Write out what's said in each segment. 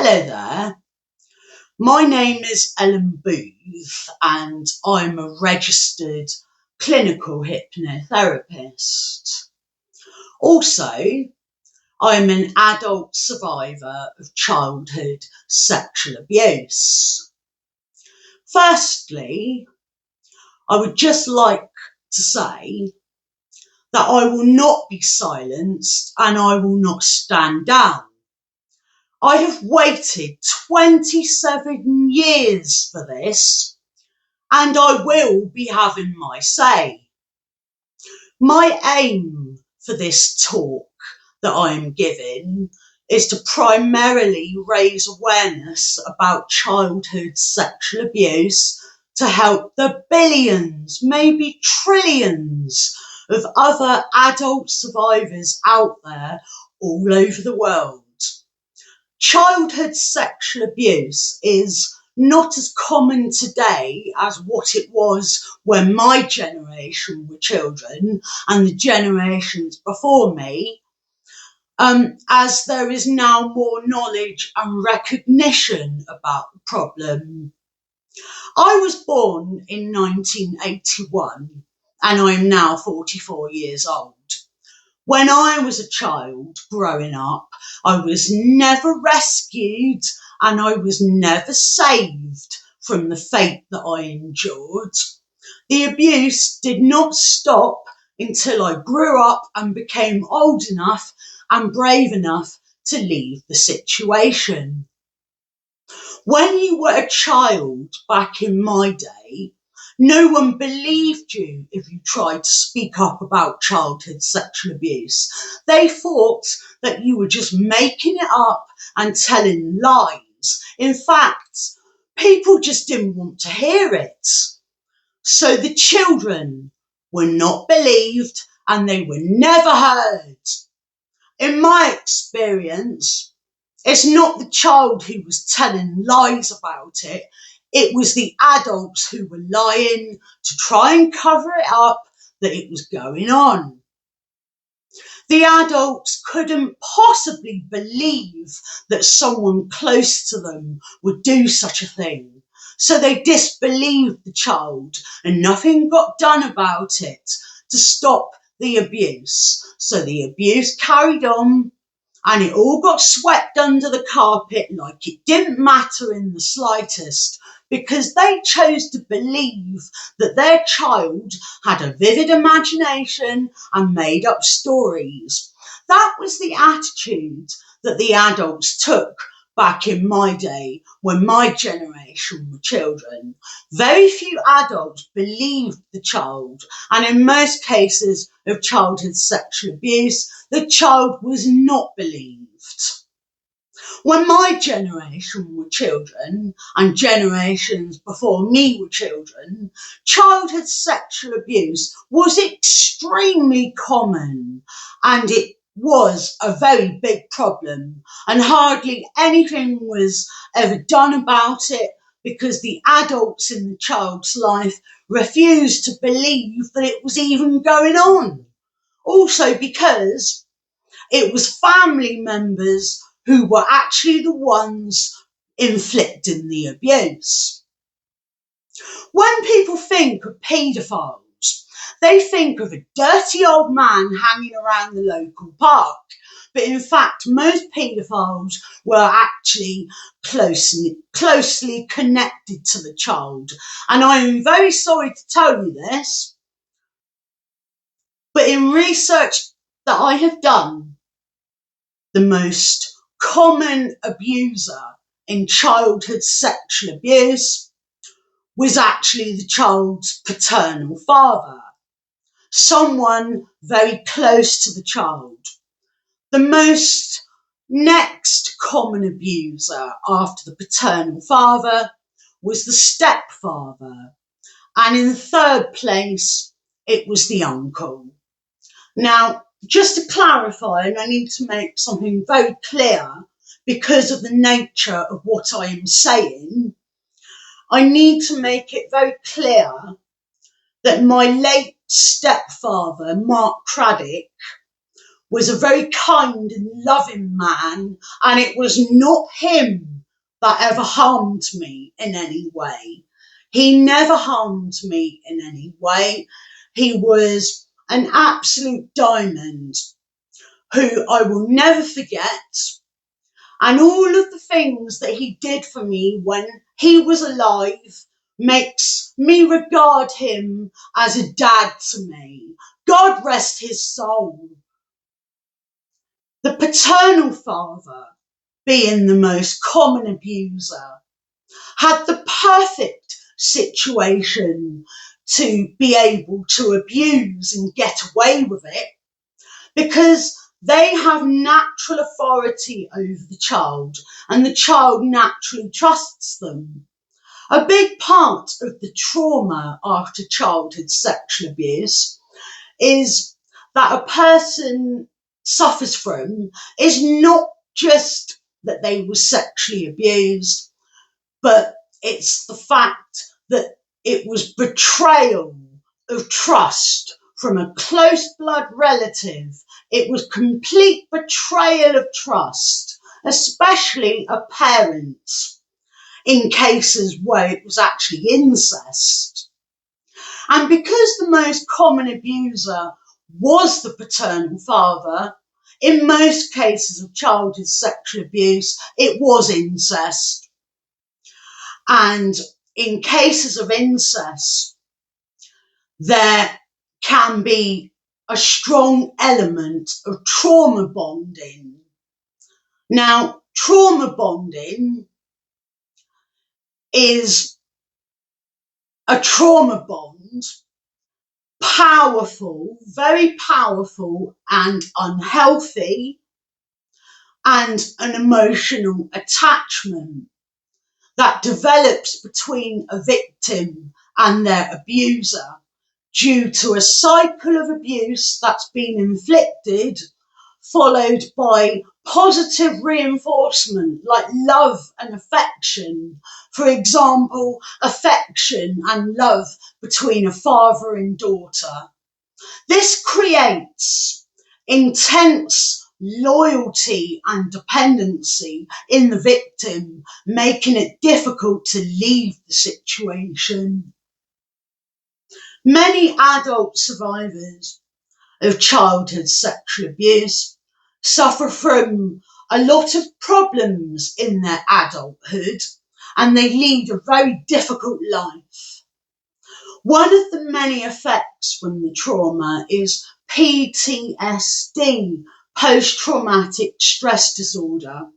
Hello there, my name is Ellen Booth and I'm a registered clinical hypnotherapist. Also, I'm an adult survivor of childhood sexual abuse. Firstly, I would just like to say that I will not be silenced and I will not stand down. I have waited 27 years for this, and I will be having my say. My aim for this talk that I am giving is to primarily raise awareness about childhood sexual abuse to help the billions, maybe trillions of other adult survivors out there all over the world. Childhood sexual abuse is not as common today as what it was when my generation were children and the generations before me, as there is now more knowledge and recognition about the problem. I was born in 1981 and I am now 44 years old. When I was a child growing up, I was never rescued and I was never saved from the fate that I endured. The abuse did not stop until I grew up and became old enough and brave enough to leave the situation. When you were a child back in my day, no one believed you if you tried to speak up about childhood sexual abuse. They thought that you were just making it up and telling lies. In fact, people just didn't want to hear it. So the children were not believed and they were never heard. In my experience, it's not the child who was telling lies about it. It was the adults who were lying to try and cover it up that it was going on. The adults couldn't possibly believe that someone close to them would do such a thing. So they disbelieved the child and nothing got done about it to stop the abuse. So the abuse carried on and it all got swept under the carpet like it didn't matter in the slightest, because they chose to believe that their child had a vivid imagination and made up stories. That was the attitude that the adults took back in my day when my generation were children. Very few adults believed the child, and in most cases of childhood sexual abuse, the child was not believed. When my generation were children, and generations before me were children, childhood sexual abuse was extremely common, and it was a very big problem, and hardly anything was ever done about it because the adults in the child's life refused to believe that it was even going on. Also because it was family members who were actually the ones inflicting the abuse. When people think of paedophiles, they think of a dirty old man hanging around the local park. But in fact, most paedophiles were actually closely connected to the child. And I'm very sorry to tell you this, but in research that I have done, the most common abuser in childhood sexual abuse was actually the child's paternal father, someone very close to the child. The most next common abuser after the paternal father was the stepfather, and in third place it was the uncle. Now, just to clarify, and I need to make something very clear because of the nature of what I am saying, I need to make it very clear that my late stepfather, Mark Craddock, was a very kind and loving man, and it was not him that ever harmed me in any way. He never harmed me in any way. He was an absolute diamond who I will never forget. And all of the things that he did for me when he was alive makes me regard him as a dad to me. God rest his soul. The paternal father, being the most common abuser, had the perfect situation to be able to abuse and get away with it, because they have natural authority over the child and the child naturally trusts them. A big part of the trauma after childhood sexual abuse is that a person suffers from is not just that they were sexually abused, but it's the fact that it was betrayal of trust from a close blood relative. It was complete betrayal of trust, especially a parent, in cases where it was actually incest. And because the most common abuser was the paternal father, in most cases of childhood sexual abuse, it was incest. And in cases of incest, there can be a strong element of trauma bonding. Now, trauma bonding is a trauma bond, powerful, very powerful and unhealthy, and an emotional attachment that develops between a victim and their abuser due to a cycle of abuse that's been inflicted, followed by positive reinforcement like love and affection. For example, affection and love between a father and daughter. This creates intense loyalty and dependency in the victim, making it difficult to leave the situation. Many adult survivors of childhood sexual abuse suffer from a lot of problems in their adulthood, and they lead a very difficult life. One of the many effects from the trauma is PTSD, post-traumatic stress disorder.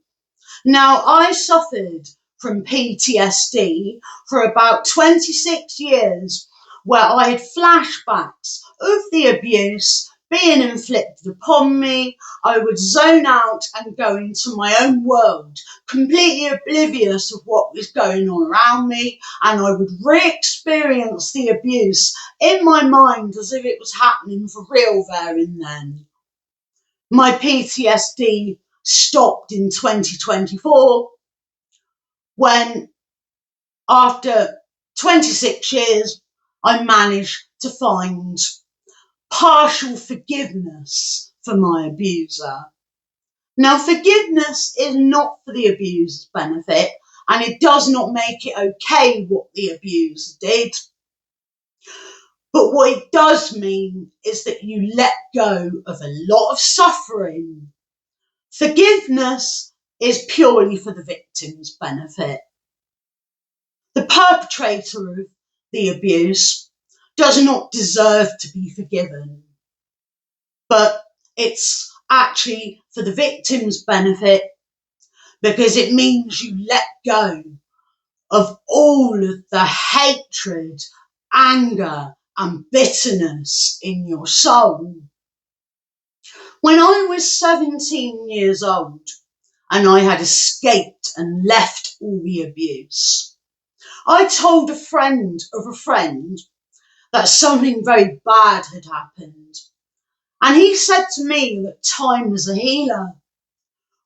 Now, I suffered from PTSD for about 26 years, where I had flashbacks of the abuse being inflicted upon me. I would zone out and go into my own world, completely oblivious of what was going on around me, and I would re-experience the abuse in my mind as if it was happening for real there and then. My PTSD stopped in 2024 when, after 26 years, I managed to find partial forgiveness for my abuser. Now, forgiveness is not for the abuser's benefit, and it does not make it okay what the abuser did. But what it does mean is that you let go of a lot of suffering. Forgiveness is purely for the victim's benefit. The perpetrator of the abuse does not deserve to be forgiven, but it's actually for the victim's benefit, because it means you let go of all of the hatred, anger, and bitterness in your soul. When I was 17 years old and I had escaped and left all the abuse, I told a friend of a friend that something very bad had happened. And he said to me that time is a healer.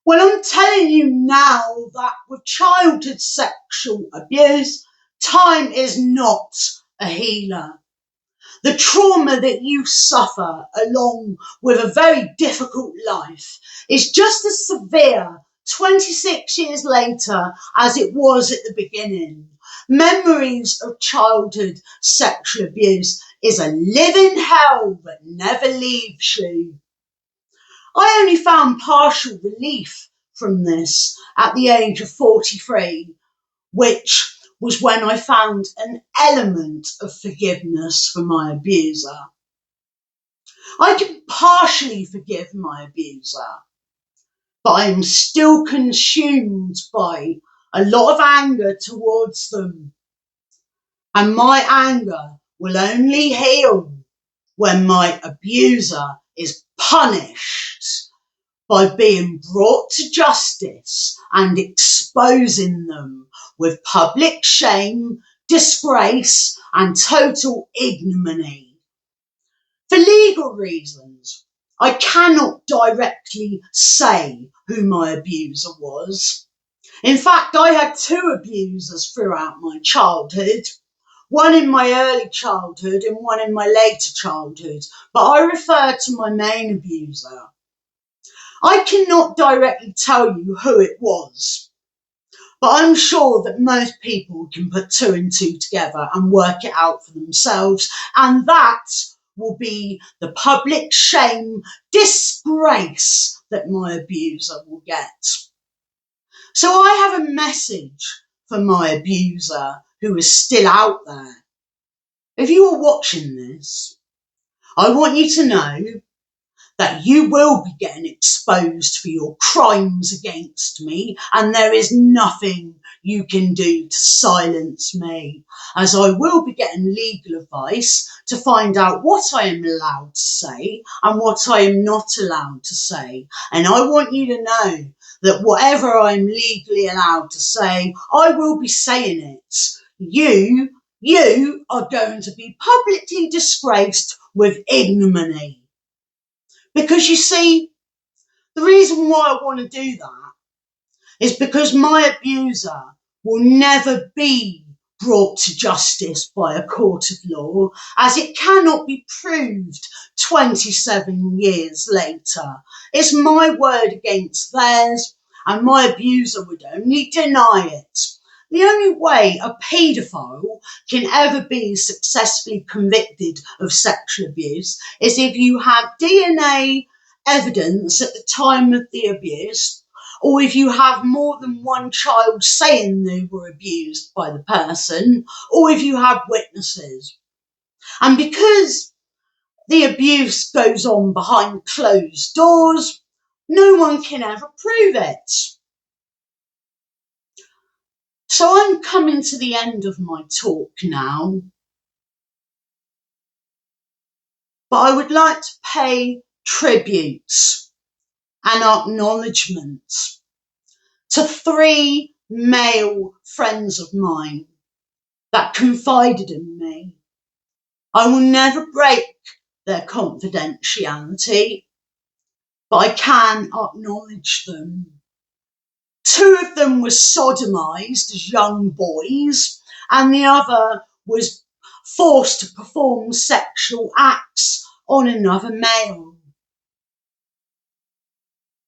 Well, I'm telling you now that with childhood sexual abuse, time is not a healer. The trauma that you suffer along with a very difficult life is just as severe 26 years later as it was at the beginning. Memories of childhood sexual abuse is a living hell that never leaves you. I only found partial relief from this at the age of 43, which was when I found an element of forgiveness for my abuser. I can partially forgive my abuser, but I am still consumed by a lot of anger towards them. And my anger will only heal when my abuser is punished by being brought to justice and exposing them with public shame, disgrace, and total ignominy. For legal reasons, I cannot directly say who my abuser was. In fact, I had two abusers throughout my childhood, one in my early childhood and one in my later childhood, but I refer to my main abuser. I cannot directly tell you who it was, but I'm sure that most people can put two and two together and work it out for themselves, and that will be the public shame, disgrace that my abuser will get. So I have a message for my abuser who is still out there. If you are watching this, I want you to know that you will be getting exposed for your crimes against me, and there is nothing you can do to silence me, as I will be getting legal advice to find out what I am allowed to say and what I am not allowed to say. And I want you to know that whatever I'm legally allowed to say, I will be saying it. You are going to be publicly disgraced with ignominy. Because you see, the reason why I want to do that is because my abuser will never be brought to justice by a court of law, as it cannot be proved 27 years later. It's my word against theirs, and my abuser would only deny it. The only way a paedophile can ever be successfully convicted of sexual abuse is if you have DNA evidence at the time of the abuse, or if you have more than one child saying they were abused by the person, or if you have witnesses. And because the abuse goes on behind closed doors, no one can ever prove it. So I'm coming to the end of my talk now, but I would like to pay tribute and acknowledgement to three male friends of mine that confided in me. I will never break their confidentiality, but I can acknowledge them. Two of them were sodomized as young boys, and the other was forced to perform sexual acts on another male.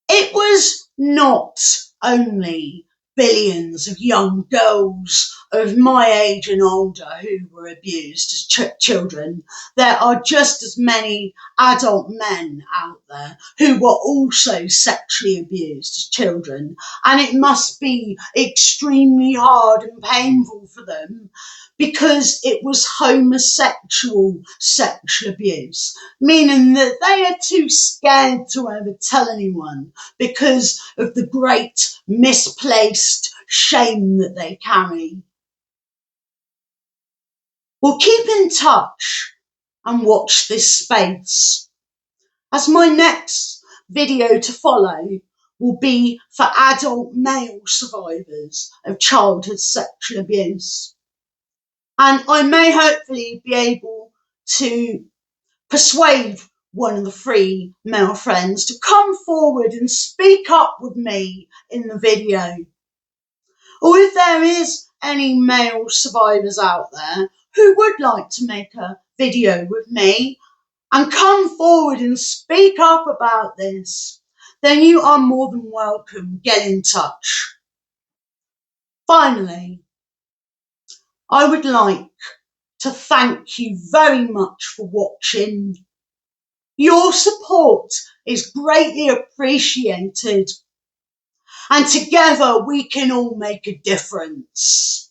It was not only billions of young girls of my age and older who were abused as children. There are just as many adult men out there who were also sexually abused as children, and it must be extremely hard and painful for them because it was homosexual sexual abuse, meaning that they are too scared to ever tell anyone because of the great misplaced shame that they carry. Well, keep in touch and watch this space, as my next video to follow will be for adult male survivors of childhood sexual abuse. And I may hopefully be able to persuade one of the three male friends to come forward and speak up with me in the video. Or if there is any male survivors out there who would like to make a video with me and come forward and speak up about this, then you are more than welcome. Get in touch. Finally, I would like to thank you very much for watching. Your support is greatly appreciated, and together we can all make a difference.